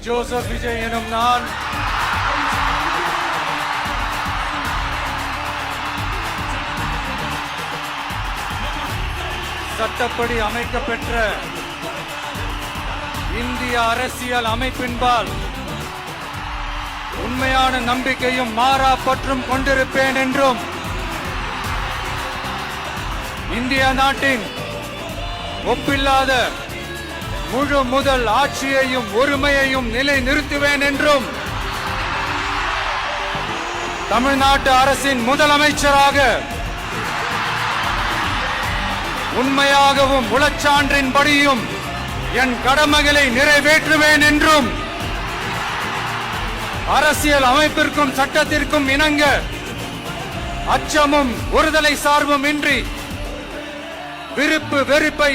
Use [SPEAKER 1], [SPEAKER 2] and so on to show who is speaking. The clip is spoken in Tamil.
[SPEAKER 1] ஜோசப் விஜய் எனும் நான் சட்டப்படி அமைக்கப்பெற்ற இந்திய அரசியல் அமைப்பின்பால் உண்மையான நம்பிக்கையும் மாறா பற்றும் கொண்டிருப்பேன் என்றும் இந்திய நாட்டின் ஒப்பில்லாத முழு முதல் ஆட்சியையும் ஒருமையையும் நிலை நிறுத்துவேன் என்றும் தமிழ்நாட்டு அரசின் முதலமைச்சராக உண்மையாகவும் உளச்சான்றின்படியும் என் கடமைகளை நிறைவேற்றுவேன் என்றும் அரசியல் அமைப்பிற்கும் சட்டத்திற்கும் இணங்க அச்சமும் ஒருதலை சார்பும் இன்றி விருப்பு வெறுப்பை